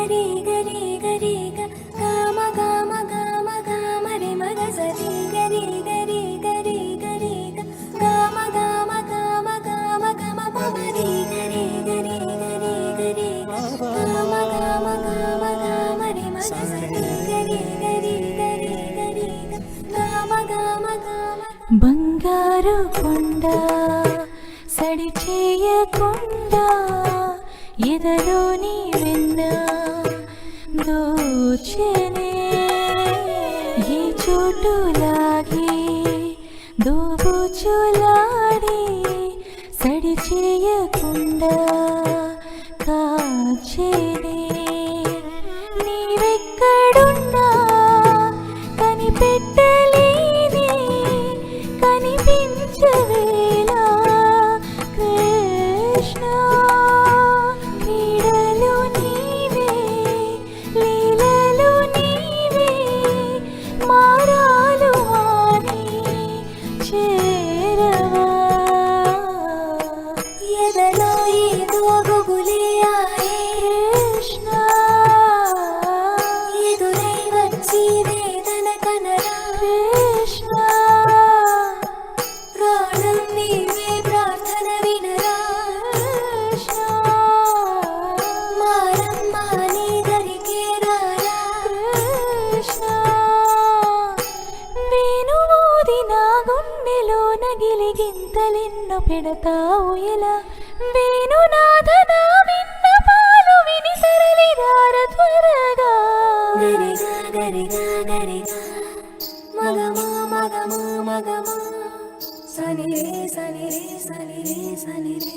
గరి గరి గరి గమ గమ గమ గమ రే మగ సరి గరి గరి గరి గరి గమ గమ గమ గమ గమ పమరి గరి గరి గరి గరి గమ గమ గమ గమ రే మగ సరి గరి గరి గరి గరి గమ గమ గమ బంగారు కొండ సడి చేయకుండా ఎదలోని వెన్న దోచెనే ఈ చోటులాగి దోబుచులాడి సడి చేయకుండా కాచేనే నీవెక్కడున్నా కనిపెట్టలేని కనిపించవేలా కృష్ణ క్రీడలు నీవే లీలలు నీవే మారాలు మాని చేరవా ఎదలో ఏదో గుగులే ఆయే కృష్ణ ఎదురై వచ్చి వేదన కనరా కృష్ణ ప్రాణం నీవే ప్రార్థన వినరా కృష్ణ మారమ్మ నీ దరికే రారా కృష్ణ వేణువూది నా గుండెలోన గిలిగింతలెన్నో పెడతావు ఎలా వేణునాథ నా విన్నపాలు విని తరలిరార త్వరగా గరిగా గరిగా గరిగా మగమా మగమా మగమా సని రే సని రే సని రే సని రే